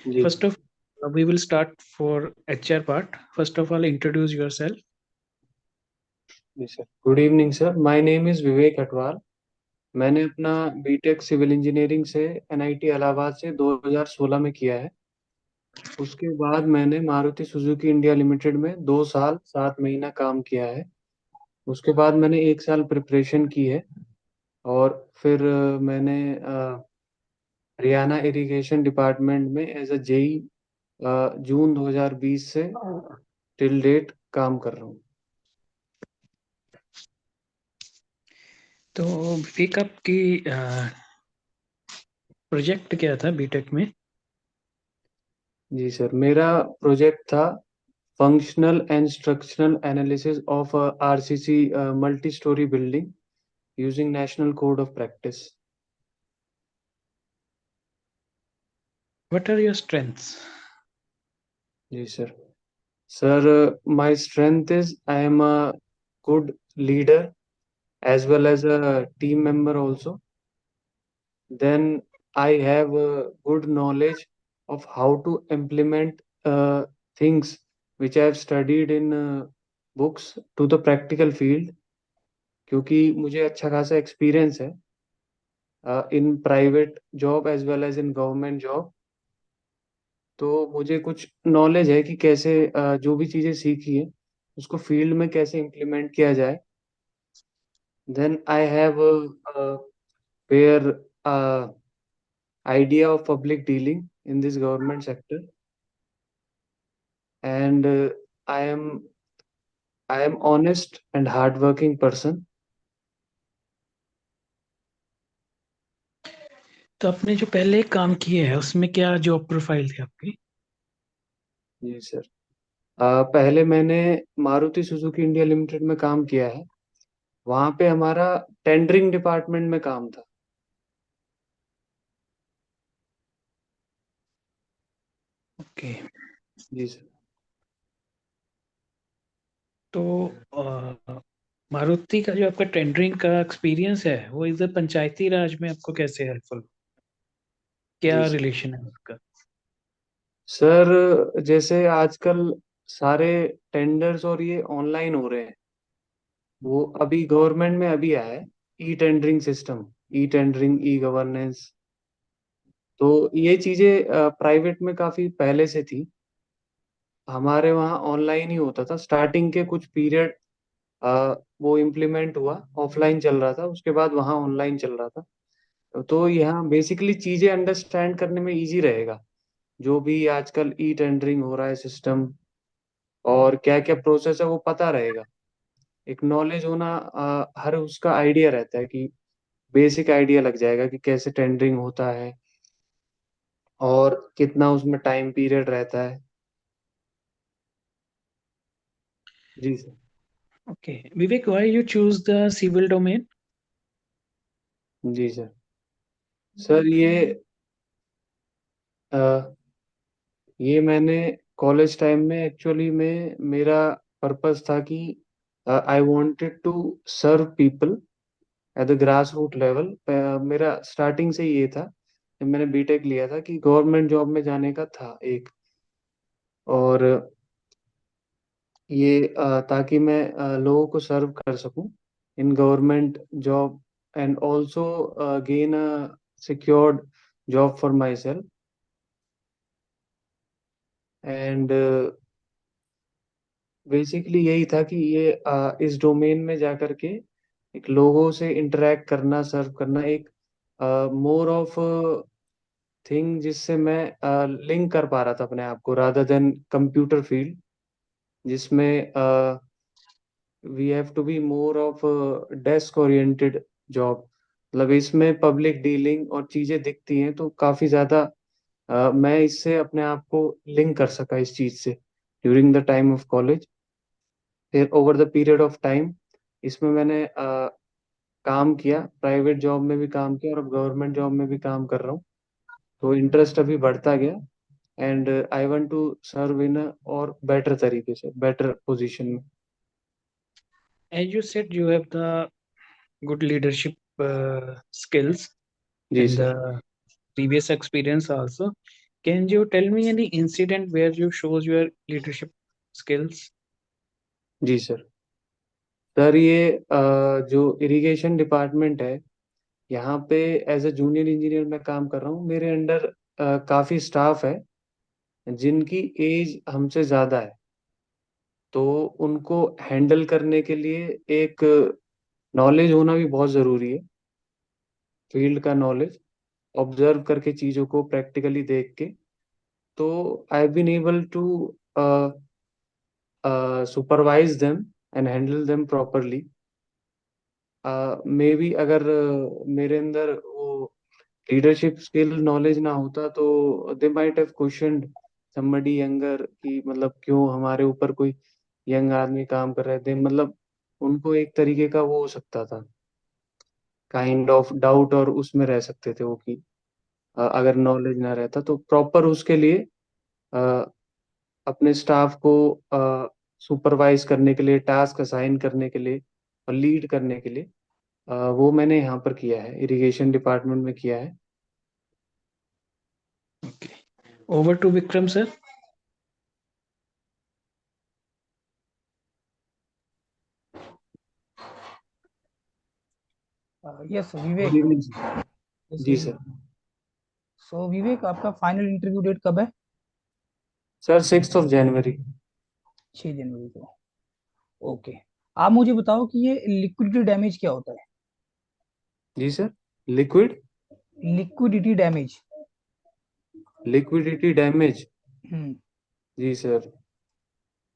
Ji First of we will start for HR part. First of all, introduce yourself. जी sir, good evening sir. My name is Vivek Atwal. मैंने अपना BTech civil engineering से NIT Allahabad से 2016 में किया है। उसके बाद मैंने मारुति सुजुकी इंडिया लिमिटेड में 2 साल 7 महीना काम किया है। उसके बाद मैंने 1 साल प्रिपरेशन की है और फिर मैंने हरियाणा इरिगेशन डिपार्टमेंट में एज अ जेई जून 2020 से टिल डेट काम कर रहा हूँ। तो विवेक आपकी प्रोजेक्ट क्या था बीटेक में? जी सर, मेरा प्रोजेक्ट था functional and structural analysis of RCC multi storey building using national code of practice. What are your strengths? जी sir. Sir, my strength is I am a good leader as well as a team member also. Then I have a good knowledge of how to implement things which I have studied in books to the practical field, क्योंकि मुझे अच्छा खासा experience है in private job as well as in government job. तो मुझे कुछ knowledge है कि कैसे जो भी चीज़ें सीखी है उसको फील्ड में कैसे इम्प्लीमेंट किया जाए। Then I have where idea of public dealing in this government sector, and i am I am honest and hardworking person. तो आपने जो पहले काम किए हैं उसमें क्या जॉब प्रोफाइल थी आपकी? जी सर। पहले मैंने मारुति सुजुकी इंडिया लिमिटेड में काम किया है। वहां पे हमारा टेंडरिंग डिपार्टमेंट में काम था। ओके। जी सर। तो मारुति का जो आपका टेंडरिंग का एक्सपीरियंस है वो इधर पंचायती राज में आपको कैसे हेल्पफुल, जी क्या सर। रिलेशन है उसका? सर, जैसे आजकल सारे टेंडर्स और ये ऑनलाइन हो रहे हैं। वो अभी गवर्नमेंट में अभी आया है e tendering system, e tendering, e governance. तो ये चीजें प्राइवेट में काफी पहले से थी। हमारे वहाँ ऑनलाइन ही होता था स्टार्टिंग के कुछ पीरियड। वो इम्प्लीमेंट हुआ, ऑफलाइन चल रहा था, उसके बाद वहाँ ऑनलाइन चल रहा था। तो यहाँ बेसिकली चीजें अंडरस्टैंड करने में इजी रहेगा। जो भी आजकल ई टेंडरिंग हो रहा है सिस्टम और क्या क्या प्रोसेस है वो पता रहेगा। एक नॉलेज होना, हर उसका आइडिया रहता है कि बेसिक आइडिया लग जाएगा कि कैसे टेंडरिंग होता है और कितना उसमें टाइम पीरियड रहता है। जी sir. Okay Vivek, why you choose the civil domain? जी सर। सर, ये मैंने कॉलेज टाइम में एक्चुअली में मेरा पर्पस था कि I wanted to serve people at the grass root level. मेरा स्टार्टिंग से ही ये था जब मैंने बीटेक लिया था कि गवर्नमेंट जॉब में जाने का था एक। और ये ताकि मैं लोगों को सर्व कर सकूं इन government job and also gain a secured job for my self. And basically यही था कि ये इस डोमेन में जा करके एक लोगों से इंटरेक्ट करना, सर्व करना, एक मोर ऑफ थिंग जिससे मैं लिंक कर पा रहा था अपने आप को रादर देन कंप्यूटर फील्ड, जिसमें we have to be more of desk oriented job. मतलब इसमें पब्लिक डीलिंग और चीजें दिखती हैं तो काफी ज्यादा मैं इससे अपने आप को लिंक कर सका इस चीज से during the time of college. फिर over the period of time इसमें मैंने काम किया, प्राइवेट जॉब में भी काम किया और अब गवर्नमेंट जॉब में भी काम कर रहा हूँ। तो इंटरेस्ट अभी बढ़ता गया and I want to serve in और बेटर तरीके से, बेटर पोजीशन में। As you said you have the good leadership skills जी and sir. the previous experience also. Can you tell me any incident where you shows your leadership skills? जी sir. Sir ये जो irrigation department है, यहाँ पे as a junior engineer मैं काम कर रहा हूँ। मेरे अंडर काफ़ी स्टाफ है जिनकी एज हमसे ज़्यादा है, तो उनको हैंडल करने के लिए एक नॉलेज होना भी बहुत ज़रूरी है, फील्ड का नॉलेज, ऑब्जर्व करके चीज़ों को प्रैक्टिकली देख के। तो I have been able to supervise them and handle them properly. Maybe अगर मेरे अंदर वो लीडरशिप स्किल नॉलेज ना होता तो they might have questioned somebody younger कि मतलब क्यों हमारे ऊपर कोई यंग आदमी काम कर रहे थे, मतलब उनको एक तरीके का वो हो सकता था, काइंड ऑफ डाउट, और उसमें रह सकते थे वो कि अगर नॉलेज ना रहता तो प्रॉपर उसके लिए अ, अपने स्टाफ को सुपरवाइज करने के लिए, टास्क असाइन करने के लिए और लीड करने के लिए वो मैंने यहाँ पर किया है, इरिगेशन डिपार्टमेंट में किया है। Okay. Over to Vikram, sir. Yes good Vivek. Evening sir. Yes जी सर। सो विवेक, आपका फाइनल इंटरव्यू डेट कब है? सर 6 जनवरी। 6 जनवरी को। ओके। आप मुझे बताओ कि ये लिक्विडिटी डैमेज क्या होता है? जी sir. Liquid liquidity damage. Liquidity damage. Hmm. जी सर।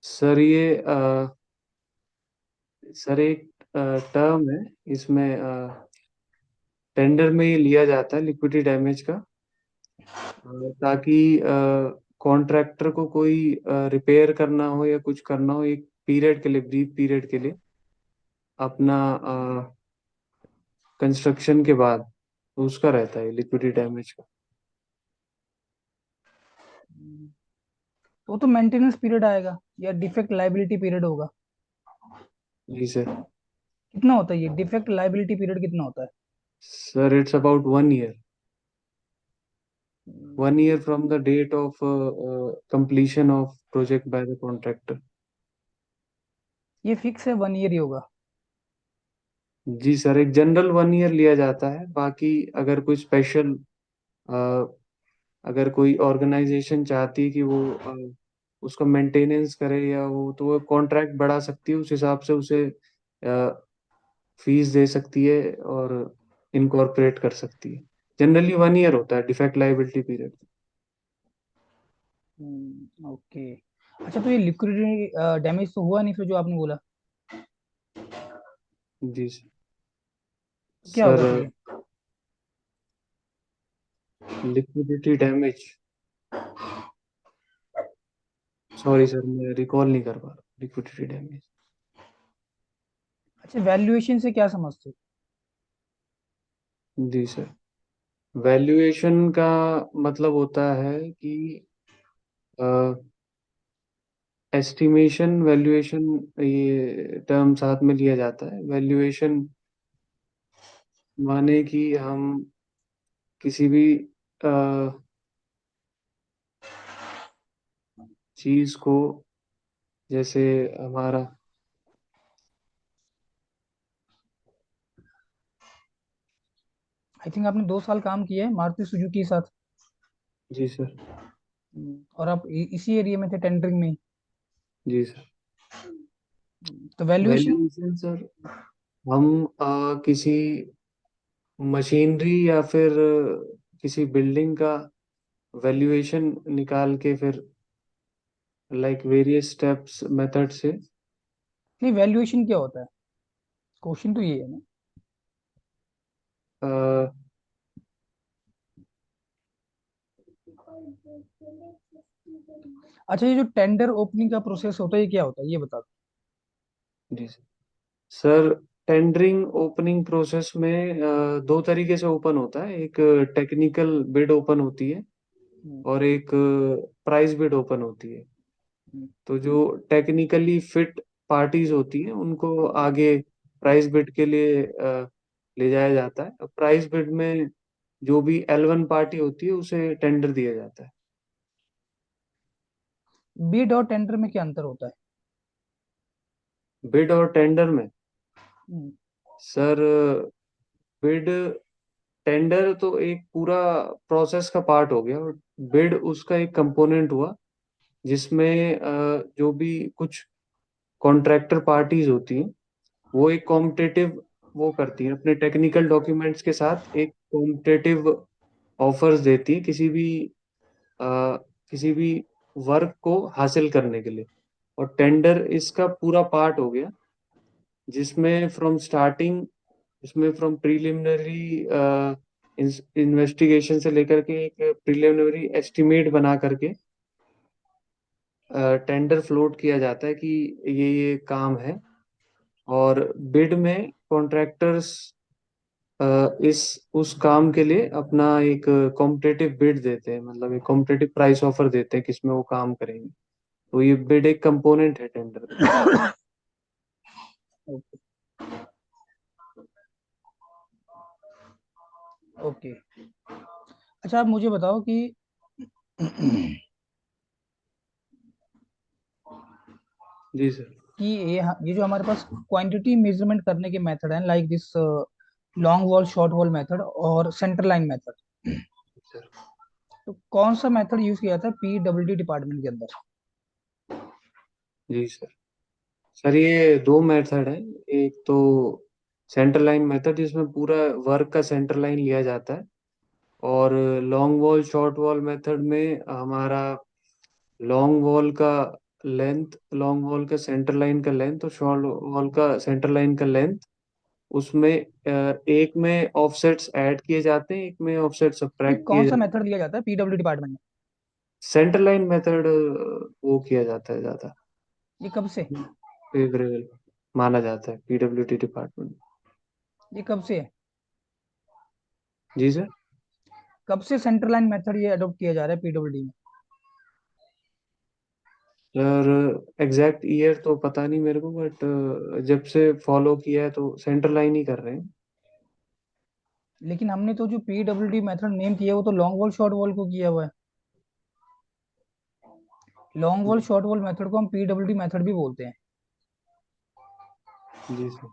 सर ये सर एक टर्म है, इसमें टेंडर में ये लिया जाता है लिक्विडिटी डैमेज का, ताकि कॉन्ट्रैक्टर को कोई रिपेयर करना हो या कुछ करना हो एक पीरियड के लिए, ब्रीफ पीरियड के लिए, अपना कंस्ट्रक्शन के बाद, तो उसका रहता है लिक्विडिटी डैमेज का। वो तो मेंटेनेंस पीरियड आएगा या डिफेक्ट लाइबिलिटी पीरियड होगा? जी सर। कितना होता है ये डिफेक्ट लाइबिलिटी पीरियड, कितना होता है? Sir it's about 1 year, 1 year from the date of completion of project by the contractor। ये फिक्स है 1 ईयर ही होगा? जी सर, एक जनरल 1 year लिया जाता है, बाकी अगर कोई स्पेशल, अगर कोई ऑर्गेनाइजेशन चाहती है कि वो उसका मेंटेनेंस करे या वो, तो वो कॉन्ट्रैक्ट बढ़ा सकती है, उस हिसाब से उसे फीस दे सकती है और इनकॉर्पोरेट कर सकती है। जनरली 1 year होता है डिफेक्ट लाइबिलिटी पीरियड। ओके। अच्छा, तो ये लिक्विडिटी डैमेज तो हुआ नहीं फिर जो आपने बोला? जी क्या होगा सर। फिर ये? लिक्विडिटी डैमेज, सॉरी सर मैं रिकॉल नहीं कर पा रहा लिक्विडिटी डैमेज। अच्छा, वैल्यूएशन से क्या समझते हो? जी सर, वैल्यूएशन का मतलब होता है कि एस्टिमेशन वैल्यूएशन, ये टर्म साथ में लिया जाता है। वैल्यूएशन माने कि हम किसी भी चीज को, जैसे हमारा, आई थिंक आपने 2 साल काम किया है मारुति सुजुकी के साथ। जी सर। और आप इसी एरिया में थे, टेंडरिंग में ही। जी सर। तो वैल्यूएशन। वैल्यूएशन सर, हम किसी मशीनरी या फिर किसी बिल्डिंग का वैल्यूएशन निकाल के, फिर लाइक वेरियस स्टेप्स मेथड से। नहीं, वैल्यूएशन क्या होता है? क्वेश्चन तो ये है ना। अ, अच्छा, ये जो टेंडर ओपनिंग का प्रोसेस होता है ये क्या होता है, ये बता दो। जी sir. Sir tendering opening process में दो तरीके से ओपन होता है, एक टेक्निकल बिड ओपन होती है हम्म, और एक प्राइस बिड ओपन होती है। हम्म। तो जो टेक्निकली फिट पार्टीज होती हैं उनको आगे प्राइस बिड के लिए ले जाया जाता है। प्राइस बिड में जो भी L1 पार्टी होती है उसे टेंडर दिया जाता है। बिड और टेंडर में क्या अंतर होता है? बिड और टेंडर में हम्म, सर, बिड टेंडर तो एक पूरा प्रोसेस का पार्ट हो गया, और बिड उसका एक कंपोनेंट हुआ जिसमें जो भी कुछ कॉन्ट्रैक्टर पार्टीज होती हैं वो एक कॉम्पिटिटिव वो करती हैं, अपने टेक्निकल डॉक्यूमेंट्स के साथ एक कॉम्पिटिटिव ऑफर्स देती है अ, किसी भी वर्क को हासिल करने के लिए। और टेंडर इसका पूरा पार्ट हो गया, जिसमें फ्रॉम स्टार्टिंग, इसमें फ्रॉम प्रिलिमिनरी इन्वेस्टिगेशन से लेकर के एक प्रिलिमिनरी एस्टिमेट बना करके टेंडर फ्लोट किया जाता है कि ये काम है। और बिड में कॉन्ट्रैक्टर्स इस उस काम के लिए अपना एक कॉम्पिटिटिव बिड देते हैं, मतलब एक कॉम्पिटिटिव प्राइस ऑफर देते हैं किसमें वो काम करेंगे। तो ये बिड एक कंपोनेंट है टेंडर का। Okay okay. अच्छा आप मुझे बताओ कि जी सर। कि ये जो हमारे पास क्वांटिटी मेजरमेंट करने के मेथड हैं, like this long wall short wall method और सेंटर लाइन मेथड, सर तो कौन सा मेथड यूज किया जाता है पीडब्ल्यूडी डिपार्टमेंट के अंदर? जी सर। सर ये दो मेथड है। एक तो सेंटर लाइन मेथड जिसमें पूरा वर्क का सेंटर लाइन लिया जाता है, और long wall short wall method में हमारा लॉन्ग वॉल का सेंटर लाइन का लेंथ और शॉर्ट वॉल का सेंटर लाइन का लेंथ, उसमें एक में ऑफसेट्स ऐड किए जाते हैं, एक में ऑफसेट नहीं, सब्ट्रैक्ट कौन किए सा जाते मेथड लिया जाता है पीडब्ल्यू डिपार्टमेंट में? हैं। सेंटर लाइन मेथड वो किया जाता है ज्यादा ये कब से? फेवरेबल माना जाता है पीडब्ल्यूडी डिपार्टमेंट। ये कब से है? जी सर। कब से सेंटर लाइन मेथड ये अडॉप्ट किया जा रहा है पीडब्ल्यूडी में? सर एग्जैक्ट ईयर तो पता नहीं मेरे को, बट जब से फॉलो किया है तो सेंटर लाइन ही कर रहे हैं। लेकिन हमने तो जो पीडब्ल्यूडी मेथड नेम किया है वो तो लॉन्ग वॉल शॉर्ट वॉल को किया हुआ है। Long wall short wall method को हम पीडब्ल्यूडी मेथड भी बोलते हैं। जी सर।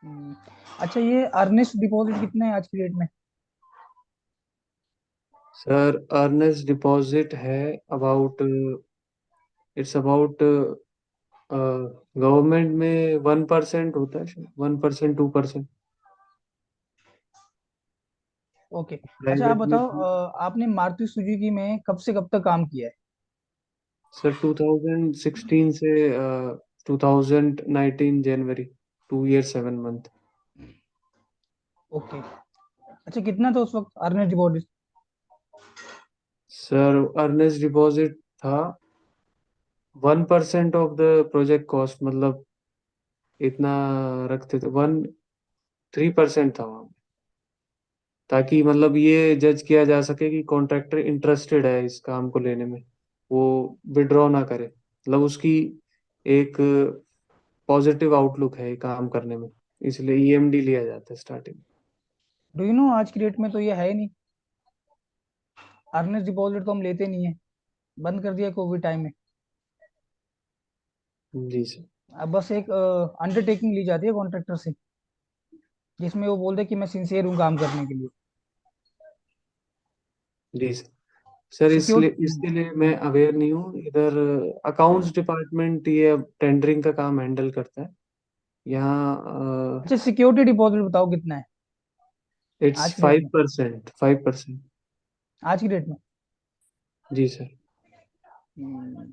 हम्म, अच्छा ये अर्नेस्ट डिपॉजिट कितने हैं आज की डेट में? सर अर्नेस्ट डिपॉजिट है अबाउट, इट्स अबाउट, गवर्नमेंट में 1% होता है, 1%, 2%। ओके। अच्छा आप प्राइवेट में बताओ, आपने मारुति सुजुकी में कब से कब तक काम किया है? सर 2016 से 2019 जनवरी, 2 years 7 month। ओके। अच्छा कितना था उस वक्त earnest deposit? Sir earnest deposit था 1% ऑफ द प्रोजेक्ट कॉस्ट, मतलब इतना रखते थे, 3% था वहाँ, ताकि मतलब ये जज किया जा सके कि कॉन्ट्रैक्टर इंटरेस्टेड है इस काम को लेने में, वो विड्रॉ ना करे, मतलब उसकी एक पॉजिटिव आउटलुक है काम करने में, इसलिए ईएमडी लिया जाता है स्टार्टिंग। डू यू नो आज की डेट में तो ये है ही नहीं। अर्नेस्ट डिपॉजिट तो हम लेते नहीं है, बंद कर दिया कोविड टाइम में। जी सर। अब बस एक अंडरटेकिंग ली जाती है कॉन्ट्रैक्टर से, जिसमें वो बोलते हैं कि मैं सिंसियर हूँ काम करने के लिए। जी सर। Sir secure. इसलिए इसके लिए मैं अवेयर नहीं हूँ इधर। अकाउंट्स डिपार्टमेंट ये टेंडरिंग का काम हैंडल करता है यहाँ। अच्छा सिक्योरिटी डिपॉजिट बताओ कितना है इट्स आज की डेट फाइव में? परसेंट 5%। आज की डेट में। जी सर। हम्म,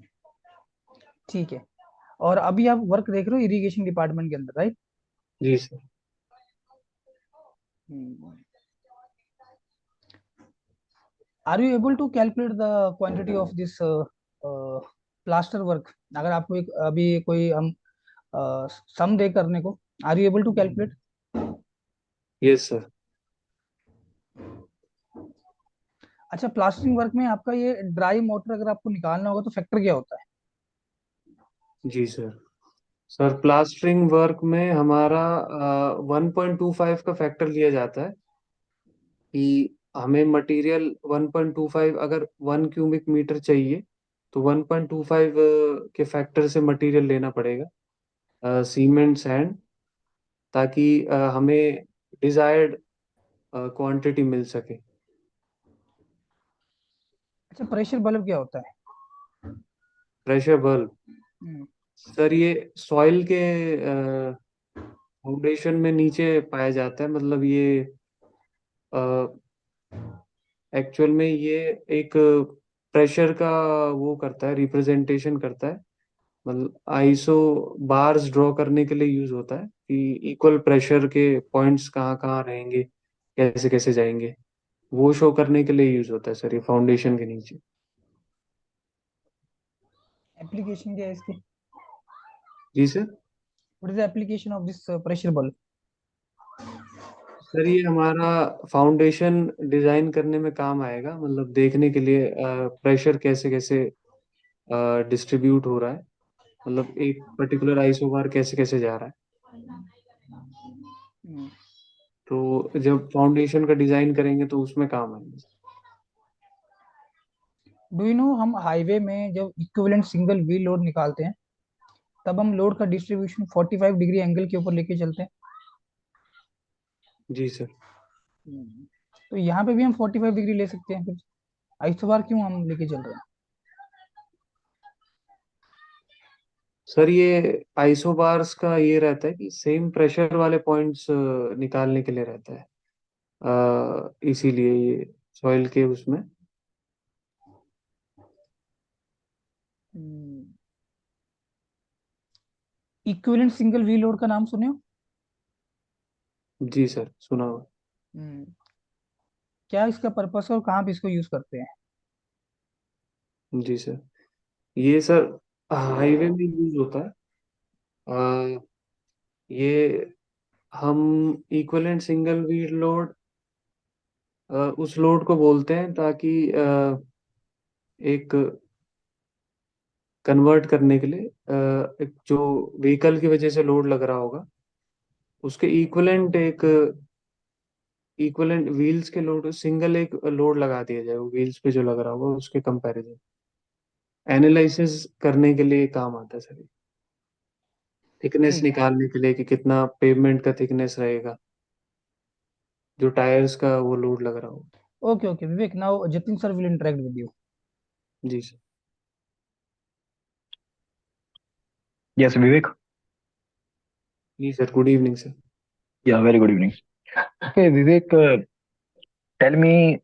ठीक है। और अभी आप वर्क देख रहे हो इरिगेशन डिपार्टमेंट के अंदर, राइट? जी sir. Are you able to calculate the quantity of this plaster work? अगर आपको एक अभी कोई हम सम दे करने को, are you able to calculate? Yes sir. अच्छा प्लास्टरिंग वर्क में आपका ये ड्राई मोटर अगर आपको निकालना होगा तो फैक्टर क्या होता है? जी सर। सर प्लास्टरिंग वर्क में हमारा 1.25 का फैक्टर लिया जाता है कि हमें मटेरियल 1.25, अगर 1 क्यूबिक मीटर चाहिए तो 1.25 के फैक्टर से मटेरियल लेना पड़ेगा, सीमेंट सैंड, ताकि हमें डिजायर्ड क्वांटिटी मिल सके। अच्छा, प्रेशर बल्ब क्या होता है? प्रेशर बल्ब, हम्म, सर ये सॉइल के फाउंडेशन में नीचे पाया जाता है। मतलब ये एक्चुअल में ये एक प्रेशर का वो करता है, रिप्रेजेंटेशन करता है। मतलब आईसो बार्स ड्रॉ करने के लिए यूज होता है कि इक्वल प्रेशर के पॉइंट्स कहाँ कहाँ रहेंगे, कैसे कैसे जाएंगे, वो शो करने के लिए यूज होता है सर, ये फाउंडेशन के नीचे। एप्लीकेशन क्या है इसकी? जी sir. What is the application of this pressure bulb? Sir ये हमारा फाउंडेशन डिजाइन करने में काम आएगा, मतलब देखने के लिए प्रेशर कैसे कैसे डिस्ट्रीब्यूट हो रहा है, मतलब एक पर्टिकुलर आइसोबार कैसे कैसे जा रहा है। तो जब फाउंडेशन का डिजाइन करेंगे तो उसमें काम आएगा। डू यू नो, हम हाईवे में जब इक्विवेलेंट सिंगल व्हील लोड निकालते हैं तब हम लोड का डिस्ट्रीब्यूशन 45 डिग्री एंगल के ऊपर लेके चलते हैं। जी सर। तो यहाँ पे भी हम 45 डिग्री ले सकते हैं, फिर आइसोबार क्यों हम लेके चल रहे हैं? सर ये आइसोबार्स का ये रहता है कि सेम प्रेशर वाले पॉइंट्स निकालने के लिए रहता है, इसीलिए ये सॉइल के उसमें। इक्विवेलेंट सिंगल व्हील लोड का नाम सुने हो? जी सर, सुना हुआ। हम्म, क्या इसका पर्पस है और कहाँ पे इसको यूज करते हैं? जी सर, ये सर हाईवे में यूज होता है। ये हम इक्विवेलेंट सिंगल व्हील लोड उस लोड को बोलते हैं ताकि एक कन्वर्ट करने के लिए एक जो व्हीकल की वजह से लोड लग रहा होगा उसके इक्विवेलेंट व्हील्स के लोड, सिंगल एक लोड लगा दिया जाए वो व्हील्स पे जो लग रहा होगा उसके कंपैरिजन, एनालिसिस करने के लिए काम आता है सर। थिकनेस ठीक है। निकालने के लिए कि कितना पेवमेंट का थिकनेस रहेगा जो टायर्स का वो लोड लग रहा हो। Okay okay Vivek, now Jatin sir will interact with you. जी सर। Yes, Vivek. जी sir, good evening sir. Yeah, very good evening. Okay, Vivek, tell me,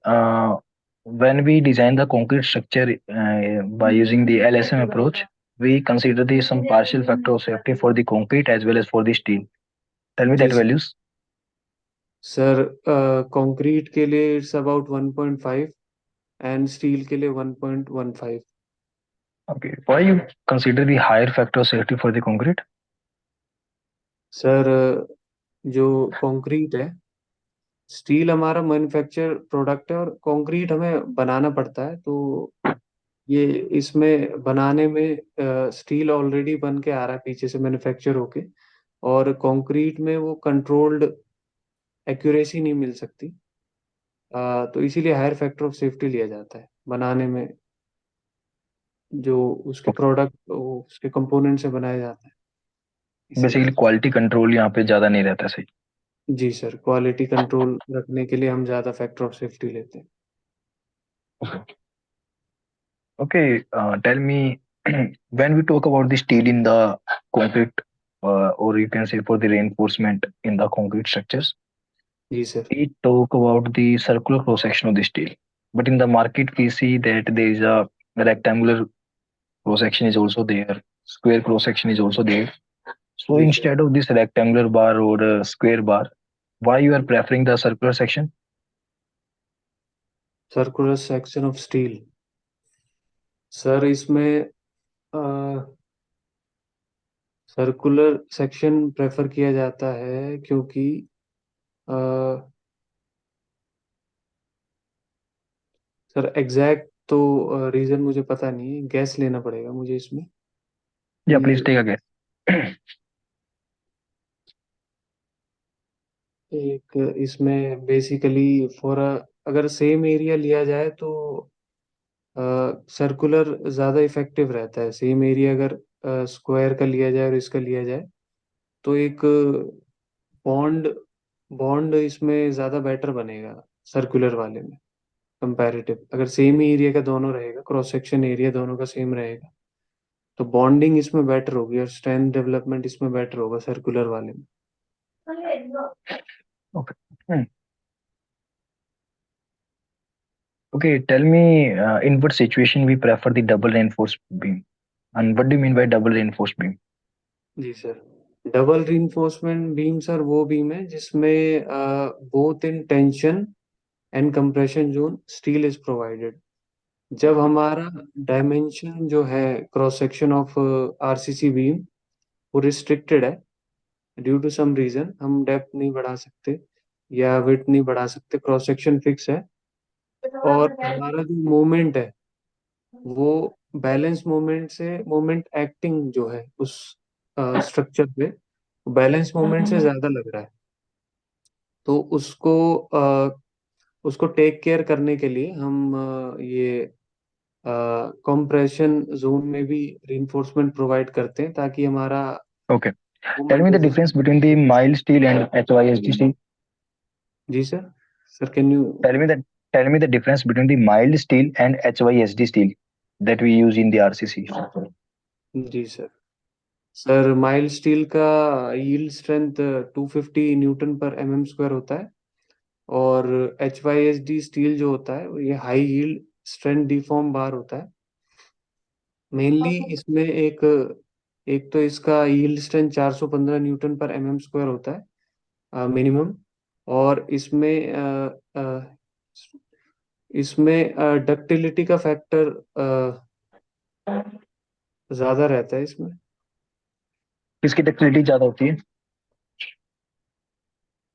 when we design the concrete structure by using the LSM approach, we consider the some partial factor of safety for the concrete as well as for the steel. Tell me जी that sir. values. Sir concrete के लिए it's about 1.5 and steel के लिए 1.15। Okay, why you consider the higher factor of safety for the concrete? Sir जो concrete है, steel हमारा manufacture product है और कंक्रीट हमें बनाना पड़ता है। तो ये इसमें बनाने में स्टील ऑलरेडी बन के आ रहा है पीछे से मैन्युफैक्चर होके, और कंक्रीट में वो कंट्रोल्ड एक्यूरेसी नहीं मिल सकती। तो इसीलिए हायर फैक्टर ऑफ सेफ्टी लिया जाता है बनाने में, जो उसके प्रोडक्ट उसके कंपोनेंट से बनाया जाता है, बेसिकली इसीलिए। क्वालिटी कंट्रोल यहाँ पे ज्यादा नहीं रहता सही. जी सर, क्वालिटी कंट्रोल रखने के लिए हम ज़्यादा फैक्टर ऑफ सेफ्टी लेते हैं। Okay, tell me, when we talk about the steel in the concrete, or you can say for the reinforcement in the concrete structures, जी sir. we talk about the circular cross section of the steel. But in the market, we see that there is a rectangular cross section is also there, square cross section is also there. So जी sir, instead of this rectangular bar or a square bar, why you are preferring the circular section? Circular section of steel, sir इसमें circular section prefer किया जाता है क्योंकि अ, sir exact तो reason मुझे पता नहीं है, गैस लेना पड़ेगा मुझे इसमें Yeah, please कि take a guess. एक इसमें बेसिकली फॉर अगर सेम एरिया लिया जाए तो सर्कुलर ज़्यादा इफेक्टिव रहता है। सेम एरिया अगर स्क्वायर का लिया जाए और इसका लिया जाए तो एक बॉन्ड बॉन्ड इसमें ज़्यादा बेटर बनेगा सर्कुलर वाले में कंपैरेटिव। अगर सेम ही एरिया का दोनों रहेगा, क्रॉस सेक्शन एरिया दोनों का सेम रहेगा, तो बॉन्डिंग इसमें बेटर होगी और स्ट्रेंथ डेवलपमेंट इसमें बेटर होगा सर्कुलर वाले में। Okay. Okay, tell me in what situation we prefer the double reinforced beam, and what do you mean by double reinforced beam? जी sir, double reinforcement beam sir वो beam है जिसमें both in tension and compression zone steel is provided. जब हमारा dimension जो है cross section of RCC beam वो restricted है, ड्यू टू सम रीजन हम डेप्थ नहीं बढ़ा सकते या विड्थ नहीं बढ़ा सकते, क्रॉस सेक्शन फिक्स है, और हमारा जो मोमेंट है वो बैलेंस मोमेंट से, मोमेंट एक्टिंग जो है उस स्ट्रक्चर पे बैलेंस मोमेंट से ज्यादा लग रहा है, तो उसको टेक केयर करने के लिए हम ये कंप्रेशन जोन में भी रिइंफोर्समेंट प्रोवाइड करते हैं ताकि हमारा Okay, tell moment me the difference resistance. between the mild steel and HYSD steel. जी sir, sir can you. Tell me the difference between the mild steel and HYSD steel that we use in the RCC. जी sir, sir mild steel का yield strength 250 newton पर mm square होता है, और H Y S D steel जो होता है वो ये high yield strength deform bar होता है। मेनली इसमें एक एक तो इसका यील्ड स्ट्रेंथ 415 न्यूटन पर एमएम स्क्वायर होता है मिनिमम, और इसमें डक्टिलिटी का फैक्टर ज्यादा रहता है इसमें। किसकी डक्टिलिटी ज्यादा होती है?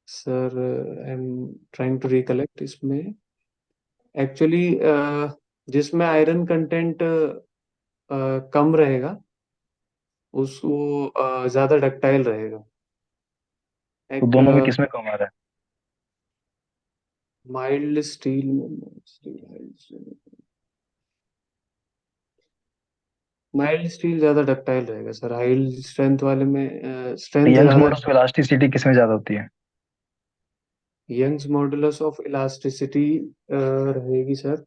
Sir I am trying to recollect इसमें एक्चुअली जिसमें आयरन कंटेंट कम रहेगा उस वो ज्यादा डक्टाइल रहेगा। तो एक दोनों में किसमें कम आ रहा है? माइल्ड स्टील, माइल्ड स्टील ज्यादा डक्टाइल रहेगा सर। हाई स्ट्रेंथ वाले में स्ट्रेंथ यंग्स ज्यादा। मॉडल्स ऑफ इलास्टिसिटी किसमें ज्यादा होती है? यंग्स मॉडुलस ऑफ इलास्टिसिटी रहेगी sir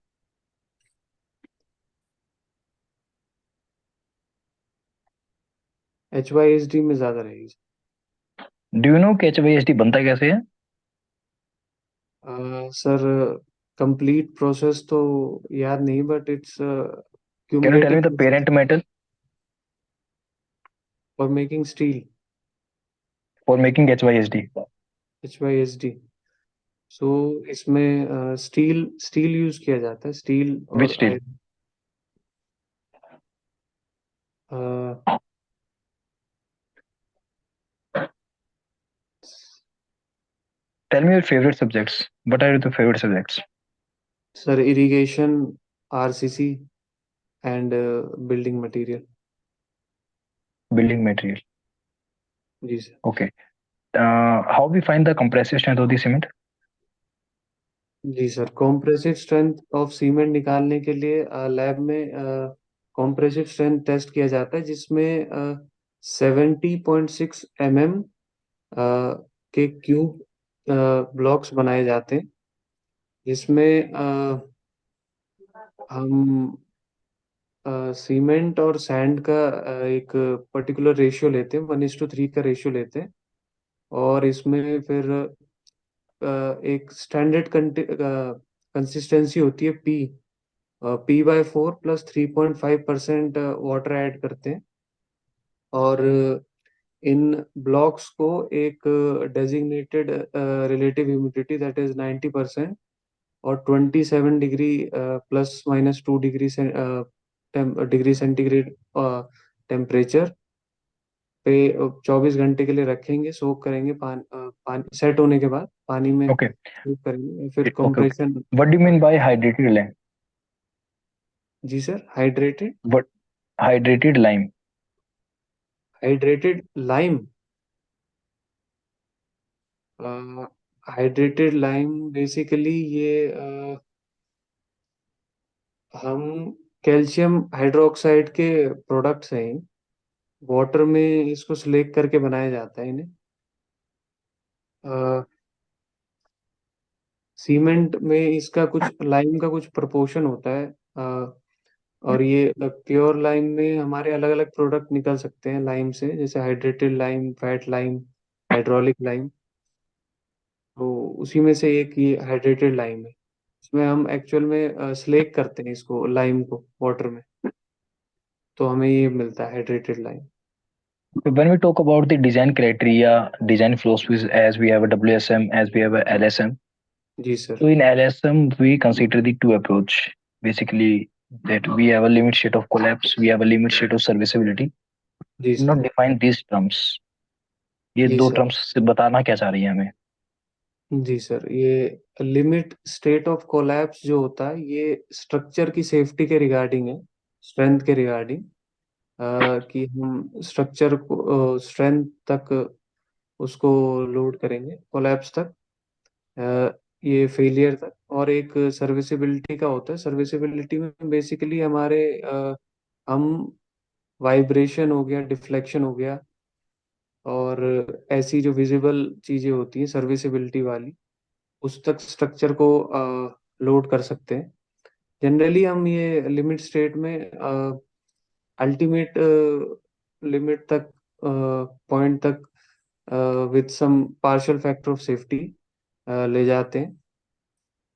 H Y S D में ज्यादा रहेगी। डू यू नो कि HYSD बनता कैसे है? सर कंप्लीट प्रोसेस तो याद नहीं, but it's can you tell cumulative me the process parent metal for making steel for making HYSD? H Y S D. So इसमें स्टील स्टील यूज किया जाता है, स्टील विच और steel? Iron. Tell me your favourite subjects. What are your favourite subjects? Sir irrigation, RCC and building material. Building material. जी sir. Okay. How we find the compressive strength of the cement? जी sir, compressive strength of cement निकालने के लिए lab में compressive strength test किया जाता है जिसमें 70.6 mm के क्यूब ब्लॉक्स बनाए जाते हैं, जिसमें हम सीमेंट और सैंड का एक पर्टिकुलर रेशियो लेते हैं, 1:3 का रेशियो लेते हैं, और इसमें फिर एक स्टैंडर्ड कंसिस्टेंसी होती है P/4 प्लस 3.5% वाटर ऐड करते हैं, और इन ब्लॉक्स को एक designated relative humidity that is 90% और 27 डिग्री +- 2 डिग्री से डिग्री सेंटीग्रेड टेम्परेचर पे 24 घंटे के लिए रखेंगे, सोक करेंगे। पानी सेट होने के बाद पानी में Okay. सोक करेंगे, फिर Okay. Compression. What do you mean by hydrated lime? जी sir, hydrated What hydrated lime? Hydrated lime hydrated lime basically ये हम कैल्शियम हाइड्रोक्साइड के प्रोडक्ट्स हैं। वाटर में इसको सिलेक्ट करके बनाया जाता है इन्हें। सीमेंट में इसका कुछ लाइम का कुछ प्रोपोर्शन होता है। और ये प्योर लाइम में हमारे अलग अलग प्रोडक्ट निकल सकते हैं लाइम से, जैसे hydrated lime, fat lime, hydraulic lime. तो उसी में से एक ये हाइड्रेटेड लाइम है। इसमें हम एक्चुअल में स्लेक करते हैं इसको, लाइम को वाटर में, तो हमें ये मिलता है hydrated lime. When we talk about the design criteria, design philosophies, as we have a WSM, as we have a LSM. जी sir. So in LSM, we consider the two approach. Basically, that we have a limit state of collapse, we have a limit state of serviceability. जी sir. Not define these terms. ये जी दो sir. terms से बताना क्या चाह रही है हमें? जी सर, ये लिमिट स्टेट ऑफ कोलैप्स जो होता है ये स्ट्रक्चर की सेफ्टी के रिगार्डिंग है, स्ट्रेंथ के रिगार्डिंग, कि हम स्ट्रक्चर को स्ट्रेंथ तक उसको लोड करेंगे, कोलैप्स तक, ये फेलियर तक। और एक सर्विसिबिलिटी का होता है। सर्विसिबिलिटी में बेसिकली हमारे हम वाइब्रेशन हो गया, डिफ्लेक्शन हो गया, और ऐसी जो विजिबल चीजें होती हैं सर्विसिबिलिटी वाली, उस तक स्ट्रक्चर को लोड कर सकते हैं। जनरली हम ये लिमिट स्टेट में अल्टीमेट लिमिट तक, पॉइंट तक, with some partial factor of safety ले जाते हैं।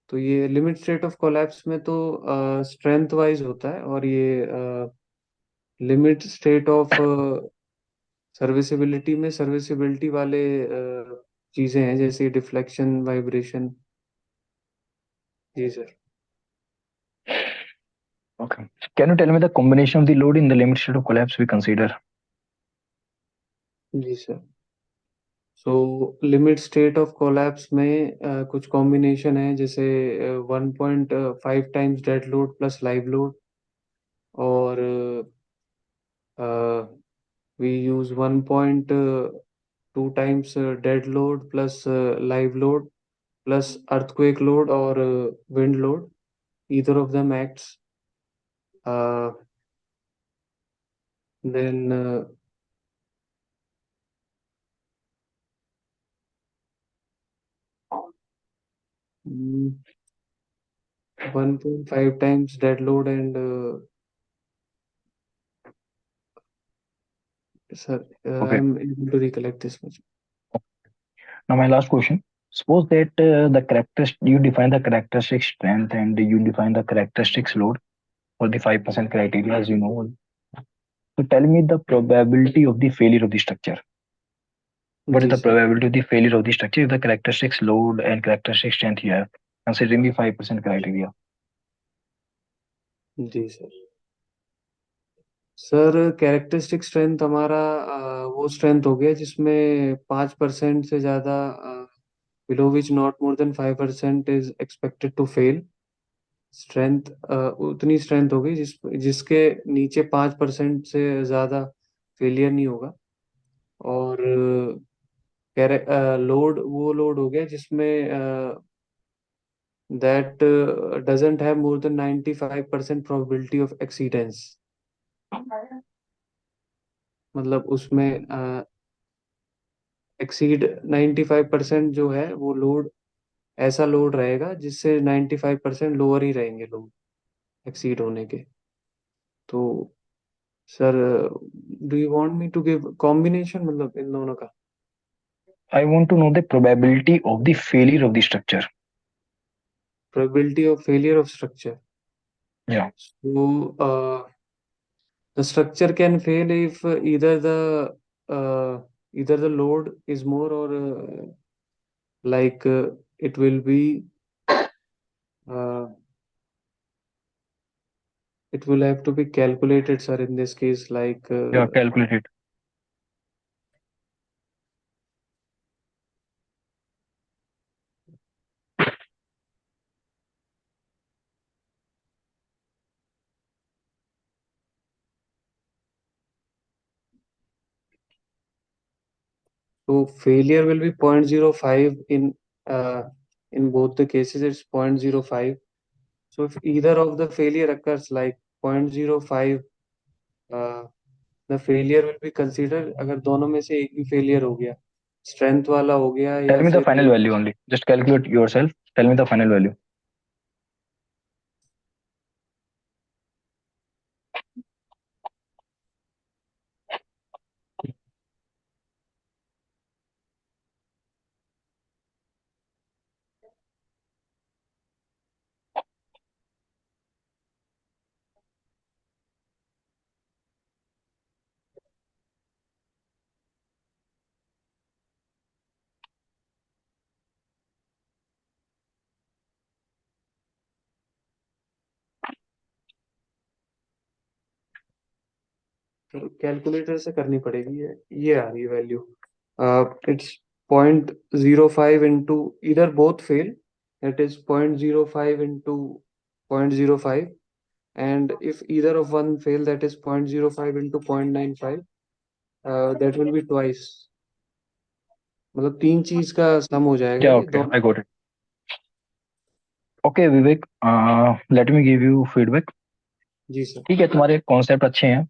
तो ये लिमिट स्टेट ऑफ कोलैप्स में तो स्ट्रेंथ वाइज होता है, और ये लिमिट स्टेट ऑफ सर्विसिबिलिटी में सर्विसिबिलिटी वाले चीजें हैं, जैसे डिफ्लेक्शन, वाइब्रेशन। जी sir. Okay. Can you tell me the combination of the load in the limit state of collapse we consider? जी sir. So limit state of collapse में कुछ combination है, जैसे 1.5 times dead load plus live load, और we use 1.2 times dead load plus live load plus earthquake load और wind load, either of them acts. Then 1.5 times dead load and sir, Okay. I'm able to recollect this much. Now my last question. Suppose that the characteristic you define the characteristic strength and you define the characteristics load for the 5% criteria, as you know. So tell me the probability of the failure of the structure. What is जी the sir. probability of the failure of the structure if the characteristics load and characteristic strength you have, considering the 5% criteria? जी sir. Sir characteristic strength हमारा वो strength हो गया जिसमें 5% से ज़्यादा, below which not more than 5% is expected to fail. Strength उतनी strength हो गई जिसके नीचे 5% से ज़्यादा फेलियर नहीं होगा। और लोड वो लोड हो गया जिसमें that doesn't have more than 95% probability of exceedance. मतलब उसमें एक्सीड 95% जो है वो लोड, ऐसा लोड रहेगा जिससे 95% लोअर ही रहेंगे लोड एक्सीड होने के। तो sir, do you want me to give combination, मतलब इन दोनों का? I want to know the probability of the failure of the structure. Probability of failure of structure. Yeah. So the structure can fail if either the load is more, or like it will be uh, it will have to be calculated, sir, in this case, like Yeah, calculate it. so failure will be 0.05 in in both the cases it's 0.05. So if either of the failure occurs like 0.05, the failure will be considered, अगर दोनों में से एक भी failure हो गया, strength वाला हो गया Tell या me the फिर final value only. Just calculate yourself. Tell me the final value. Calculator से करनी पड़ेगी। ये आ रही है वैल्यू। इट्स 0.05 इंटू, इधर both fail, that is 0.05 into 0.05, and if either of one fail, that is 0.05 into 0.95, that will be twice, मतलब तीन चीज का सम हो जाएगा Yeah, ये okay, दोनों। I got it. Okay, Vivek, let me give you feedback. जी सर। ठीक है, तुम्हारे कॉन्सेप्ट अच्छे हैं।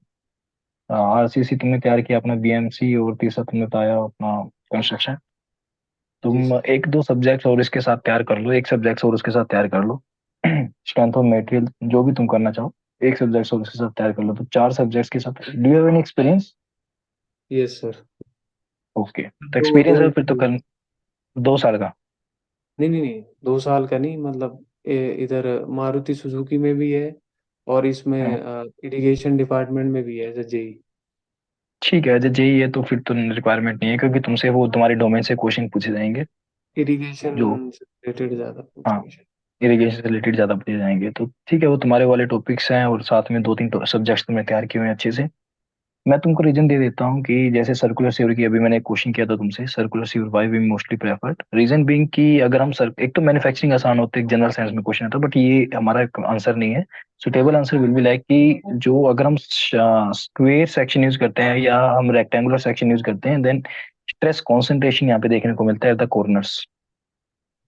आरसीसी तुमने तैयार किया अपना, बीएमसी, और तीसरा तुमने बताया अपना कंस्ट्रक्शन। जी तुम सर। एक दो सब्जेक्ट्स और इसके साथ तैयार कर लो, एक सब्जेक्ट और उसके साथ तैयार कर लो। स्ट्रेंथ ऑफ मटेरियल जो भी तुम करना चाहो, एक सब्जेक्ट और उसके साथ तैयार कर लो, तो 4 सब्जेक्ट्स के साथ। Do you have any experience? Yes sir. Okay, तो दो एक्सपीरियंस दो है फिर तो कर। 2 साल का? नहीं नहीं नहीं, 2 साल का नहीं, मतलब इधर मारुति सुजुकी में भी है और इसमें हाँ, इरिगेशन डिपार्टमेंट में भी है एज जेई। ठीक है, जब यही है तो फिर तो रिक्वायरमेंट नहीं है, क्योंकि तुमसे वो तुम्हारे डोमेन से क्वेश्चन पूछे जाएंगे। इरिगेशन जो, से रिलेटेड ज्यादा हाँ, पूछेंगे शायद। इरिगेशन से रिलेटेड ज्यादा पूछे जाएंगे, तो ठीक है, वो तुम्हारे वाले टॉपिक्स हैं, और साथ में 2-3 सब्जेक्ट्स तुमने तैयार किए हुए हैं अच्छे से। मैं तुमको रीजन दे देता हूँ कि जैसे सर्कुलर सीवर की, अभी मैंने एक क्वेश्चन किया था तुमसे, circular sewer why we mostly preferred, reason being कि अगर हम सर, एक तो मैन्युफैक्चरिंग आसान होती है, जनरल साइंस में क्वेश्चन आता है, बट ये हमारा आंसर नहीं है। Suitable answer will be like कि जो अगर हम स्क्वेयर सेक्शन यूज करते हैं या हम रेक्टेंगुलर सेक्शन यूज करते हैं, देन स्ट्रेस कॉन्सेंट्रेशन यहाँ पे देखने को मिलता है at the corners,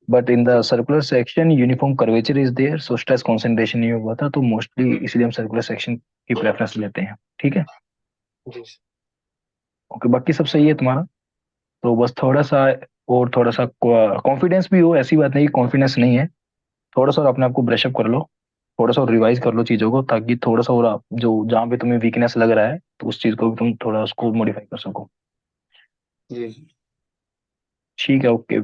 but in the circular section uniform curvature is there, so stress concentration नहीं हुआ था, तो मोस्टली इसलिए हम सर्कुलर सेक्शन की प्रेफरेंस लेते हैं। ठीक है, जी ओके, बाकी सब सही है तुम्हारा। तो बस थोड़ा सा, और थोड़ा सा कॉन्फिडेंस भी हो, ऐसी बात नहीं कॉन्फिडेंस नहीं है, थोड़ा सा और अपने आप को ब्रशअप कर लो, थोड़ा सा और रिवाइज कर लो चीज़ों को, ताकि थोड़ा सा और जो जहाँ पे तुम्हें वीकनेस लग रहा है, तो उस चीज़ को भी तुम थोड़ा उसको मॉडिफाई कर सको। जी जी। ठीक है, okay.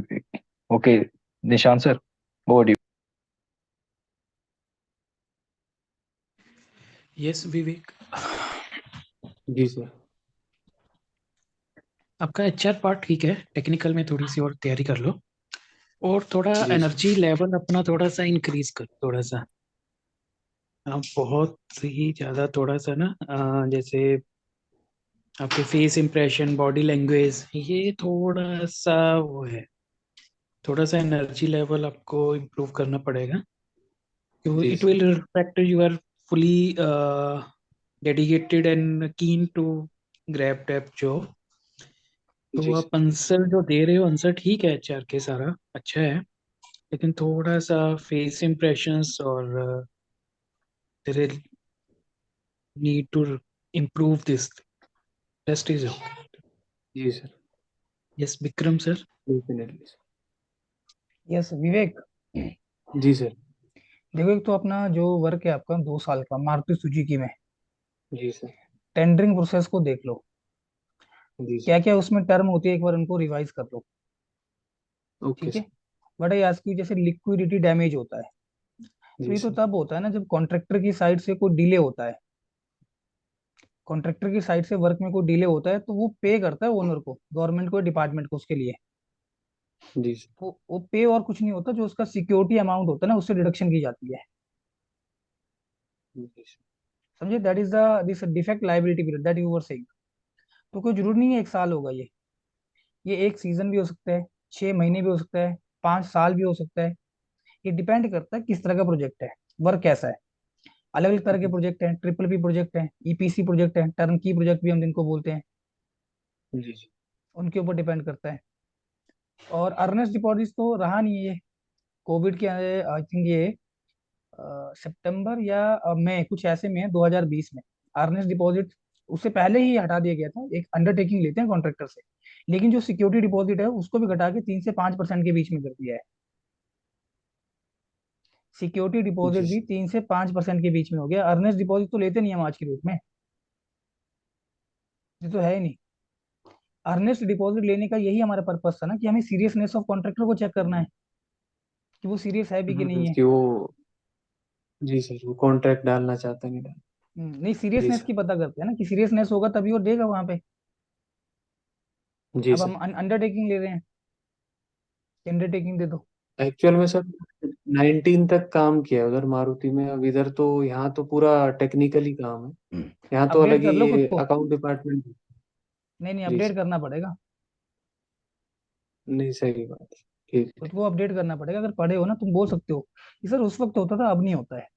Okay, Nishant sir, over. Yes Vivek, जी सर। आपका एचआर पार्ट ठीक है, टेक्निकल में थोड़ी सी और तैयारी कर लो, और थोड़ा जी सर। एनर्जी लेवल अपना थोड़ा सा इंक्रीज कर, थोड़ा सा। बहुत ही ज़्यादा थोड़ा सा ना, जैसे आपके फेस इंप्रेशन, बॉडी लैंग्वेज, ये थोड़ा सा वो है, थोड़ा सा एनर्जी लेवल आपको इम्प्रूव करना पड़ेगा, क्योंकि जी it sir. Will reflect you are fully dedicated and keen to grab that job. तो जी सर। आप आंसर जो दे रहे हो, आंसर ठीक है, एचआर के सारा अच्छा है, लेकिन थोड़ा सा फेस इंप्रेशंस और there need to improve this, best is जी sir. Yes Vikram sir. Definitely sir. Yes Vivek, जी सर। देखो एक तो अपना जो वर्क है आपका 2 साल का मारुति सुजुकी में, जी सर। टेंडरिंग प्रोसेस को देख लो, जी क्या सर। क्या उसमें टर्म होती है एक बार उनको रिवाइज कर लो। ओके ठीक है, सर। बट ये आज की जैसे लिक्विडिटी डैमेज होता है, तो जी ये तो सर। तब होता है ना जब कॉन्ट्रैक्टर की साइड से कोई डिले होता है, कॉन्ट्रैक्टर की साइड से वर्क में कोई डिले होता है तो वो पे करता है ओनर को, गवर्नमेंट को, डिपार्टमेंट को, उसके लिए जी सर। वो पे और कुछ नहीं होता, जो उसका सिक्योरिटी अमाउंट होता है ना उससे डिडक्शन की जाती है। जी सर। समझे, that is the this defect liability period that you were saying. तो कोई जरूरी नहीं है 1 साल होगा ये एक सीजन भी हो सकता है, 6 महीने भी हो सकता है, 5 साल भी हो सकता है। ये डिपेंड करता है किस तरह का प्रोजेक्ट है, वर्क कैसा है। अलग अलग तरह के प्रोजेक्ट हैं, ट्रिपल पी प्रोजेक्ट हैं, ईपीसी प्रोजेक्ट हैं, टर्न की प्रोजेक्ट भी हम जिनको बोलते हैं, जी जी। उनके ऊपर डिपेंड करता है। और अर्नेस्ट डिपॉजिट तो रहा नहीं है ये कोविड के, आई थिंक ये सितंबर या मई कुछ ऐसे में है 2020 में। अर्नेस्ट डिपॉजिट उससे पहले ही हटा दिया गया था, एक अंडरटेकिंग लेते हैं कॉन्ट्रैक्टर से, लेकिन जो सिक्योरिटी डिपॉजिट है उसको भी घटा के 3 से 5% के बीच में कर दिया है। सिक्योरिटी डिपॉजिट जी भी 3 से 5% के बीच में हो गया। अर्नेस्ट डिपॉजिट तो लेते नहीं हम आज की डेट में, ये तो है ही नहीं। अर्नेस्ट डिपॉजिट लेने का यही हमारा पर्पस था ना, कि हमें सीरियसनेस ऑफ कॉन्ट्रैक्टर को चेक करना है कि वो सीरियस है भी कि नहीं है। कि वो, जी सर, वो कॉन्ट्रैक्ट डालना चाहता नहीं डाल। नहीं, जी सीरियसनेस सर। की पता करते हैं ना, कि सीरियसनेस होगा तभी वो देगा वहां पे। जी अब हम सर। अंडरटेकिंग ले रहे हैं, अंडरटेकिंग दे दो। एक्चुअल में सर 19 तक काम किया है उधर मारुति में। अब इधर तो यहाँ तो पूरा टेक्निकली काम है। यहाँ तो अपडेट अलग कर लो खुद ही को। Account department. नहीं नहीं, जी अपडेट सर। करना पड़ेगा। नहीं, सही बात है। ठीक खुद है। को अपडेट करना पड़ेगा। अगर पढ़े हो ना, तुम बोल सकते हो कि सर उस वक्त होता था अब नहीं होता है,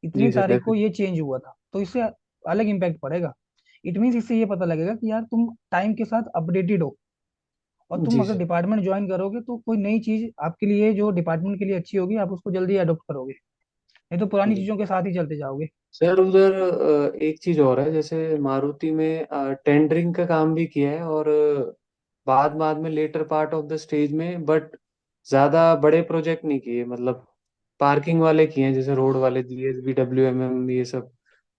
इतनी जी सर, तारीख को डेफिनेट। ये चेंज हुआ था, तो इससे अलग इम्पैक्ट पड़ेगा। इट मीन्स इससे ये पता लगेगा कि यार तुम टाइम के साथ अपडेटेड हो। और तुम जी अगर सर। डिपार्टमेंट ज्वाइन करोगे तो कोई नई चीज आपके लिए जो डिपार्टमेंट के लिए अच्छी होगी आप उसको जल्दी अडॉप्ट करोगे, नहीं तो पुरानी जी चीजों के साथ ही चलते जाओगे। सर, उधर एक चीज और है। जैसे मारुति में टेंडरिंग का काम भी किया है, और बाद बाद में later part of the stage में, बट ज्यादा बड़े प्रोजेक्ट नहीं किए। मतलब पार्किंग वाले किए हैं, जैसे रोड वाले, जीएसबी, डब्ल्यूएमएम, ये सब।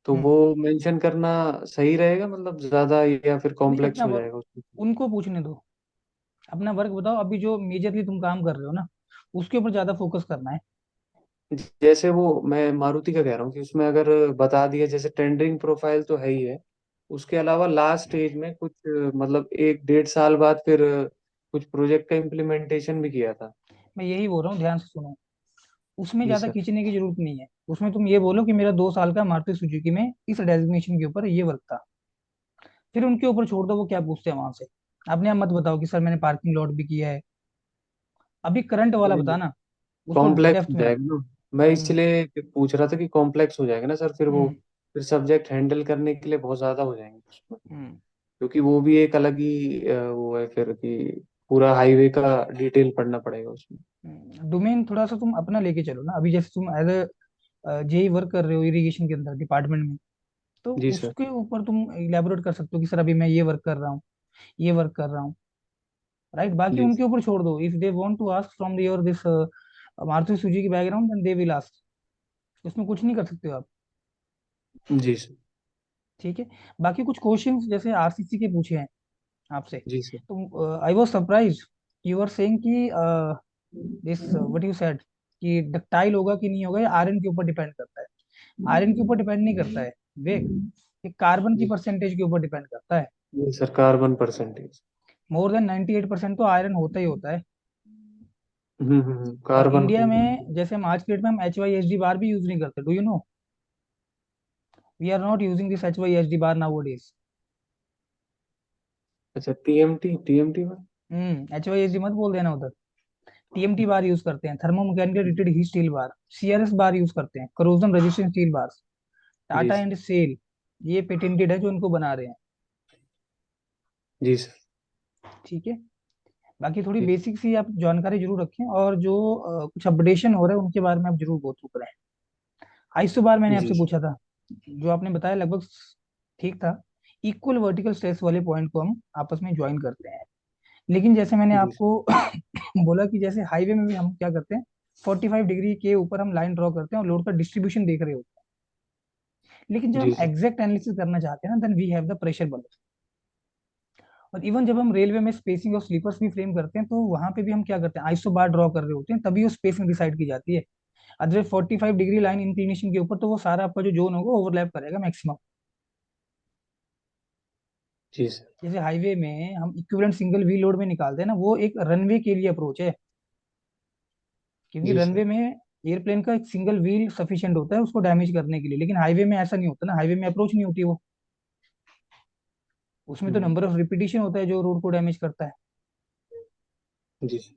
तो हम्म। वो मेंशन करना सही रहेगा, मतलब ज्यादा, या फिर नहीं, कॉम्प्लेक्स अपना हो वर्क जाएगा उसमें? उनको पूछने दो। अपना वर्क बताओ, अभी जो मेजरली तुम काम कर रहे हो ना, उसके ऊपर ज्यादा फोकस करना है। जैसे वो मैं मारुति का कह रहा हूँ कि उसमें अगर बता दिया, जैसे टेंडरिंग प्रोफाइल तो है ही है, उसके अलावा लास्ट स्टेज में कुछ मतलब 1-1.5 साल बाद फिर कुछ प्रोजेक्ट का इम्प्लीमेंटेशन भी किया था। मैं यही बोल रहा हूँ, ध्यान से सुनो। उसमें जी ज्यादा सर। खींचने की जरूरत नहीं है। उसमें तुम ये बोलो कि मेरा 2 साल का मारुति सुजुकी में इस डेजिग्नेशन के ऊपर ये वर्क था, फिर उनके ऊपर छोड़ दो वो क्या पूछते हैं वहां से। अपने आप मत बताओ कि सर मैंने पार्किंग लॉट भी किया है। अभी करंट वाला बताना, उसको कॉम्प्लेक्स डेप्थ हो में जाएगा ना। मैं हम्म। इसलिए पूछ रहा था कि कॉम्प्लेक्स हो जाएगा ना सर, फिर वो, हम्म। फिर सब्जेक्ट हैंडल करने के लिए बहुत ज्यादा हो जाएंगे उसमें। हम्म। क्योंकि वो भी एक अलग ही वो है फिर, कि पूरा हाईवे का डिटेल पढ़ना पड़ेगा उसमें। डोमेन थोड़ा सा तुम अपना लेके चलो ना। अभी जैसे तुम एज ए जेई वर्क कर रहे हो इरिगेशन के अंदर डिपार्टमेंट में, तो जी सर। उसके ऊपर तुम इलेबोरेट कर सकते हो कि सर अभी मैं ये वर्क कर रहा हूँ, ये वर्क कर रहा हूँ। राइट, बाकी जी उनके ऊपर छोड़ दो। If they want to ask from your this Maruti Suzuki background, then they will ask. उसमें कुछ नहीं कर सकते हो आप। जी सर। ठीक है। बाकी कुछ क्वेश्चंस जैसे आरसीसी के पूछे हैं आपसे, जी सर। तो I was surprise you are saying कि दिस व्हाट यू सेड कि डक्टाइल होगा कि नहीं होगा, या आयरन के ऊपर डिपेंड करता है। आयरन के ऊपर डिपेंड नहीं करता है वेग, ये कार्बन की जी परसेंटेज के ऊपर डिपेंड करता है। जी sir, carbon percentage. More than 98% तो आयरन होता ही होता है। और कार्बन इंडिया को। में जैसे हम आज के डेट में हम HYSD बार भी यूज नहीं करते। Do you know we are not using this HYSD bar nowadays. अच्छा, टीएमटी, टीएमटी में। HYSD मत बोल देना उधर। TMT बार यूज करते हैं, thermomechanical heated heat steel bar. CRS bar use करते हैं, करोजन रेजिस्टेंस स्टील बार। जी टाटा सर। एंड सेल ये पेटेंटेड है जो इनको बना रहे हैं। जी सर। ठीक है। बाकी थोड़ी ठीक। बेसिक सी आप जानकारी जरूर रखें, और जो कुछ अपडेशन हो रहा है उनके बारे में आप जरूर गो थ्रू करें। 250 बार मैंने जी आपसे सर। पूछा था, जो आपने बताया लगभग ठीक था। इक्वल वर्टिकल स्ट्रेस वाले पॉइंट को हम आपस में ज्वाइन करते हैं। लेकिन जैसे मैंने जी सर। आपको बोला कि जैसे हाईवे में भी हम क्या करते हैं, 45 डिग्री के ऊपर हम लाइन ड्रॉ करते हैं और लोड का डिस्ट्रीब्यूशन देख रहे होते हैं। लेकिन जब जी हम सर। एग्जैक्ट एनालिसिस करना चाहते हैं ना, then we have the pressure bulb. और इवन जब हम रेलवे में स्पेसिंग और स्लीपर्स भी फ्रेम करते हैं, तो वहां पे भी हम क्या करते हैं, आइसो बार ड्रॉ कर रहे होते हैं, तभी वो स्पेसिंग डिसाइड की जाती है। अदर 45 डिग्री लाइन इंक्लिनेशन के ऊपर तो वो सारा आपका जो जोन होगा ओवरलैप करेगा मैक्सिमम। जी सर। जैसे हाईवे में हम इक्विवेलेंट सिंगल व्हील लोड में निकालते हैं ना, वो एक रनवे के लिए अप्रोच है। क्योंकि जी सर। रनवे में एयरप्लेन का एक सिंगल व्हील सफिशिएंट होता है उसको डैमेज करने के लिए, लेकिन हाईवे में ऐसा नहीं होता ना। हाईवे में अप्रोच नहीं होती वो, उसमें तो हम्म, नंबर ऑफ रिपीटिशन होता है जो रोड को डैमेज करता है। जी सर।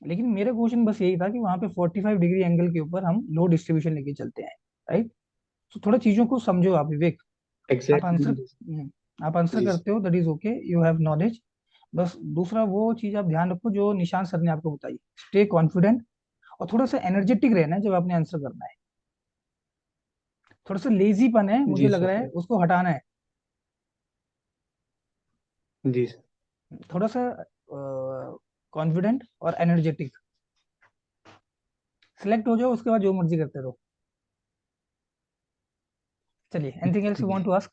लेकिन मेरा क्वेश्चन बस यही था कि वहां पे 45 डिग्री एंगल के ऊपर हम लोड डिस्ट्रीब्यूशन लेके चलते हैं। राइट। तो थोड़ा चीजों को समझो आप विवेक। आप आंसर एग्जैक्ट। आप आंसर जी सर। करते हो, that is okay, you have knowledge. बस दूसरा वो चीज आप ध्यान रखो जो निशांत सर ने आपको बताई, स्टे कॉन्फिडेंट, और थोड़ा सा एनर्जेटिक रहना है जब आपने आंसर करना है। थोड़ा सा लेजीपन है मुझे जी लग रहा है, सर। उसको हटाना है। जी सर। थोड़ा सा कॉन्फिडेंट और एनर्जेटिक, सिलेक्ट हो जाओ, उसके बाद जो मर्जी करते रहो। चलिए, anything else you want to ask?